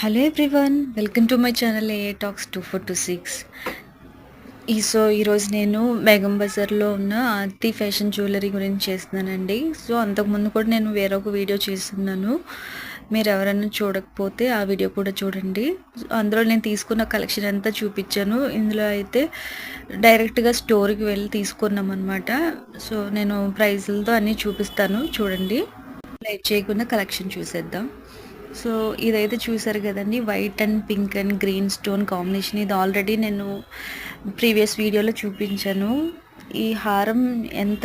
Hello everyone, welcome to my channel A talks 2426. ఈరోజు నేను బేగం బజార్లో ఉన్న ఆర్తి ఫ్యాషన్ జ్యువెలరీ గురించి చేస్తున్నానండి. అంతకుముందు కూడా నేను వేరొక వీడియో చేస్తున్నాను. మీరు ఎవరైనా చూడకపోతే ఆ వీడియో కూడా చూడండి. అందులో నేను తీసుకున్న కలెక్షన్ అంతా చూపించాను. ఇందులో అయితే డైరెక్ట్గా స్టోర్కి వెళ్ళి తీసుకున్నాం అనమాట. నేను ప్రైజులతో అన్నీ చూపిస్తాను, చూడండి. లేట్ చేయకుండా కలెక్షన్ చూసేద్దాం. ఇదైతే చూసారు కదండి, white and pink and green stone combination. ఇది ఆల్రెడీ నేను ప్రీవియస్ వీడియోలో చూపించాను. ఈ హారం ఎంత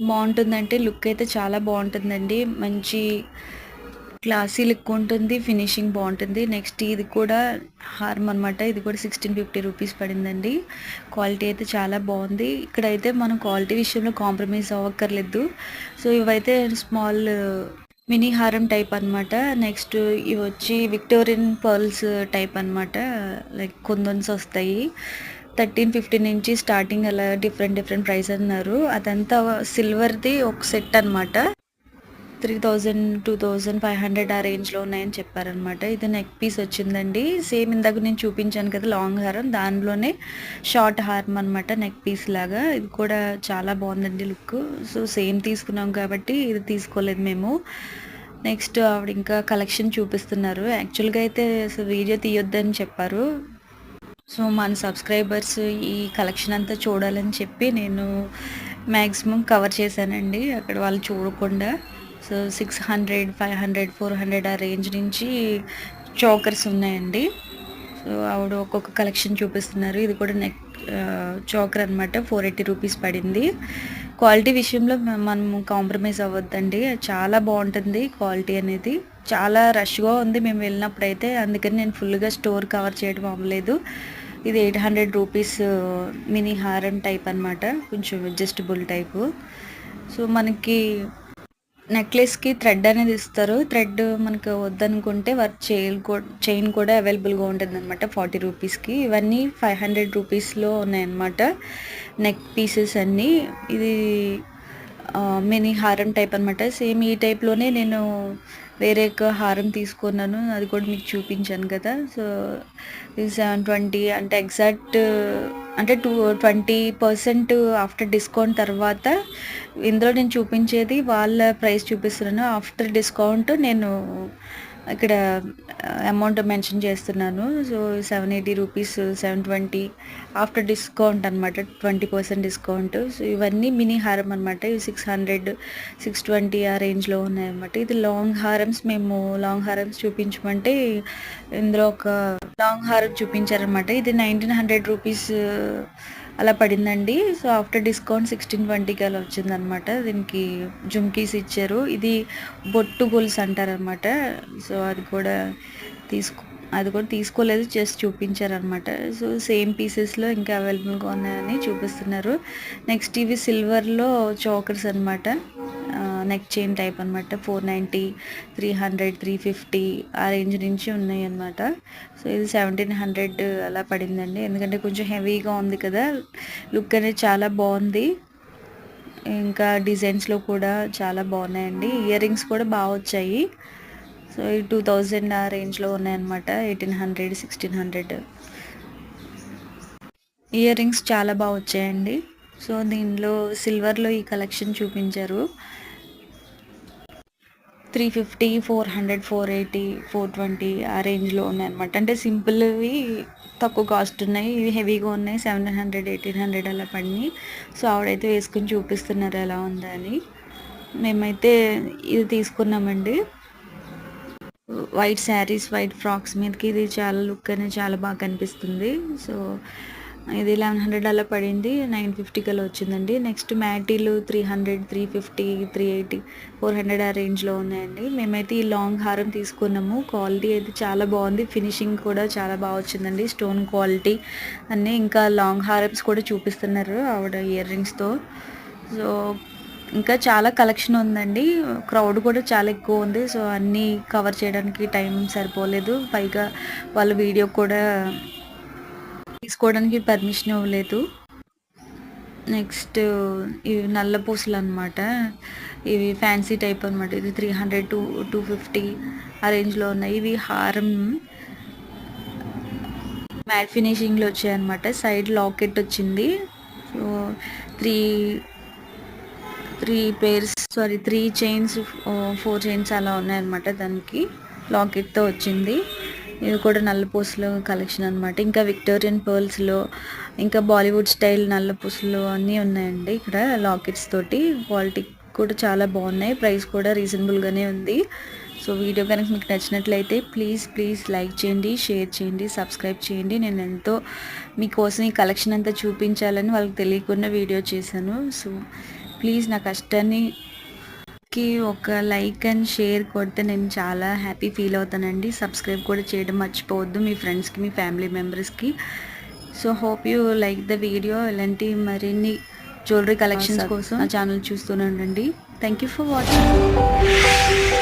బాగుంటుందంటే లుక్ అయితే చాలా బాగుంటుందండి. మంచి క్లాసీ లుక్ ఉంటుంది, ఫినిషింగ్ బాగుంటుంది. నెక్స్ట్ ఇది కూడా హారం అనమాట. ఇది కూడా 1650 రూపీస్ పడిందండి. క్వాలిటీ అయితే చాలా బాగుంది. ఇక్కడైతే మనం క్వాలిటీ విషయంలో కాంప్రమైజ్ అవ్వక్కర్లేదు. ఇవైతే స్మాల్ మినీ హారం టైప్ అనమాట. నెక్స్ట్ ఇవి వచ్చి విక్టోరియన్ పర్ల్స్ టైప్ అనమాట. లైక్ కుందన్స్ వస్తాయి. 1350 నుంచి స్టార్టింగ్, అలా డిఫరెంట్ ప్రైస్ అన్నారు. అదంతా సిల్వర్ది ఒక సెట్ అనమాట. 3000 2500 ఆ రేంజ్లో ఉన్నాయని చెప్పారనమాట. ఇది నెక్ పీస్ వచ్చిందండి. సేమ్ ఇందాక నేను చూపించాను కదా లాంగ్ హారం, దానిలోనే షార్ట్ హారం అనమాట, నెక్ పీస్ లాగా. ఇది కూడా చాలా బాగుందండి లుక్. సేమ్ తీసుకున్నాం కాబట్టి ఇది తీసుకోలేదు మేము. నెక్స్ట్ ఆవిడ ఇంకా కలెక్షన్ చూపిస్తున్నారు. యాక్చువల్గా అయితే వీడియో తీయొద్దని చెప్పారు. మన సబ్స్క్రైబర్స్ ఈ కలెక్షన్ అంతా చూడాలని చెప్పి నేను మ్యాక్సిమం కవర్ చేశానండి, అక్కడ వాళ్ళు చూడకుండా. 600, 500, 400 ఆ రేంజ్ నుంచి చోకర్స్ ఉన్నాయండి. ఆవిడ ఒక్కొక్క కలెక్షన్ చూపిస్తున్నారు. ఇది కూడా నెక్ చోకర్ అనమాట. 480 రూపీస్ పడింది. క్వాలిటీ విషయంలో మనం కాంప్రమైజ్ అవ్వద్దండి, చాలా బాగుంటుంది క్వాలిటీ అనేది. చాలా రష్గా ఉంది మేము వెళ్ళినప్పుడైతే, అందుకని నేను ఫుల్గా స్టోర్ కవర్ చేయడం అవ్వలేదు. ఇది 800 రూపీస్ మినీ హారం టైప్ అనమాట, కొంచెం అడ్జస్టబుల్ టైపు. మనకి నెక్లెస్కి థ్రెడ్ అనేది ఇస్తారు. థ్రెడ్ మనకు వద్దనుకుంటే వర్క్ చైన్ కూడా అవైలబుల్గా ఉంటుంది అనమాట 40 రూపీస్కి. ఇవన్నీ 500 రూపీస్లో ఉన్నాయన్నమాట నెక్ పీసెస్ అన్నీ. ఇది మినీ హారం టైప్ అనమాట. సేమ్ ఈ టైప్లోనే నేను వేరే హారం తీసుకున్నాను, అది కూడా మీకు చూపించాను కదా. ఇది 720 అంటే ఎగ్జాక్ట్ అంటే 20% ఆఫ్టర్ డిస్కౌంట్ తర్వాత. ఇందులో నేను చూపించేది వాళ్ళ ప్రైస్ చూపిస్తున్నాను. ఆఫ్టర్ డిస్కౌంట్ నేను ఇక్కడ అమౌంట్ మెన్షన్ చేస్తున్నాను. 780 రూపీస్, 720 ఆఫ్టర్ డిస్కౌంట్ అనమాట, 20% డిస్కౌంట్. ఇవన్నీ మినీ హారం అనమాట. ఇవి 600, 620 ఆ రేంజ్లో ఉన్నాయన్నమాట. ఇది లాంగ్ హారమ్స్. మేము లాంగ్ హారమ్స్ చూపించమంటే ఇందులో ఒక లాంగ్ హారం చూపించారనమాట. ఇది 1900 రూపీస్ అలా పడిందండి. ఆఫ్టర్ డిస్కౌంట్ 1620కి అలా వచ్చిందనమాట. దీనికి జుమ్కీస్ ఇచ్చారు. ఇది బొట్టు గొలుసు అంటారనమాట. అది కూడా తీసుకోలేదు, జస్ట్ చూపించారనమాట. సేమ్ పీసెస్లో ఇంకా అవైలబుల్గా ఉన్నాయని చూపిస్తున్నారు. నెక్స్ట్ ఇవి సిల్వర్లో చోకర్స్ అనమాట, నెక్ చైన్ టైప్ అనమాట. 490, 300, 350 ఆ రేంజ్ నుంచి ఉన్నాయి అనమాట. ఇది 1700 అలా పడిందండి. ఎందుకంటే కొంచెం హెవీగా ఉంది కదా, లుక్ అనేది చాలా బాగుంది. ఇంకా డిజైన్స్లో కూడా చాలా బాగున్నాయండి. ఇయర్ రింగ్స్ కూడా బాగా వచ్చాయి. ఈ 2000 ఆ రేంజ్లో ఉన్నాయన్నమాట. 1800, 1600 ఇయర్ రింగ్స్ చాలా బాగా వచ్చాయండి. దీనిలో సిల్వర్లో ఈ కలెక్షన్ చూపించారు. 350, 400, 480, 420 ఆ రేంజ్లో ఉన్నాయన్నమాట. అంటే సింపుల్వి తక్కువ కాస్ట్ ఉన్నాయి, ఇవి హెవీగా ఉన్నాయి. 700, 1800 అలా పడినాయి. ఆవిడైతే వేసుకుని చూపిస్తున్నారు ఎలా ఉందని. మేమైతే ఇది తీసుకున్నామండి. వైట్ శారీస్, వైట్ ఫ్రాక్స్ మీదకి ఇది చాలా లుక్ అనేది చాలా బాగా కనిపిస్తుంది. ఇది 1100 అలా పడింది. 950 కలా వచ్చిందండి. నెక్స్ట్ మ్యాటీలు 300, 350, 380, 400 ఆ రేంజ్లో ఉన్నాయండి. మేమైతే ఈ లాంగ్ హారం తీసుకున్నాము. క్వాలిటీ అయితే చాలా బాగుంది, ఫినిషింగ్ కూడా చాలా బాగా వచ్చిందండి, స్టోన్ క్వాలిటీ అన్నీ. ఇంకా లాంగ్ హారమ్స్ కూడా చూపిస్తున్నారు ఆవిడ ఇయర్ రింగ్స్తో. ఇంకా చాలా కలెక్షన్ ఉందండి. క్రౌడ్ కూడా చాలా ఎక్కువ ఉంది. అన్నీ కవర్ చేయడానికి టైం సరిపోలేదు. పైగా వాళ్ళ వీడియో కూడా తీసుకోవడానికి పర్మిషన్ ఇవ్వలేదు. నెక్స్ట్ ఇవి నల్ల పూసలు అనమాట. ఇవి ఫ్యాన్సీ టైప్ అనమాట. ఇది 300 టు 250 ఆ రేంజ్లో ఉన్నాయి. ఇవి హారం మ్యాట్ ఫినిషింగ్లో వచ్చాయన్నమాట. సైడ్ లాకెట్ వచ్చింది. So three three chains 4 chains అలా ఉన్నాయన్నమాట. దానికి లాకెట్తో వచ్చింది. ఇది కూడా నల్ల పూసలు కలెక్షన్ అనమాట. ఇంకా విక్టోరియన్ పర్ల్స్లో, ఇంకా బాలీవుడ్ స్టైల్ నల్ల పూసలు అన్నీ ఉన్నాయండి ఇక్కడ లాకెట్స్ తోటి. క్వాలిటీ కూడా చాలా బాగున్నాయి. ప్రైస్ కూడా రీజనబుల్గానే ఉంది. సో వీడియో కనుక మీకు నచ్చినట్లయితే ప్లీజ్ లైక్ చేయండి, షేర్ చేయండి, సబ్స్క్రైబ్ చేయండి. నేను ఎంతో మీకోసం ఈ కలెక్షన్ అంతా చూపించాలని వాళ్ళకి తెలియకుండా వీడియో చేశాను. సో ప్లీజ్ నా కష్టానికి ఒక లైక్ అండ్ షేర్ కొడితే నేను చాలా హ్యాపీ ఫీల్ అవుతానండి. సబ్స్క్రైబ్ కూడా చేయడం మర్చిపోవద్దు మీ ఫ్రెండ్స్కి, మీ ఫ్యామిలీ మెంబర్స్కి. So hope you like the video. ఇలాంటి మరిన్ని జ్యువెలరీ కలెక్షన్స్ కోసం నా ఛానల్ చూస్తూనే ఉండండి. Thank you for watching.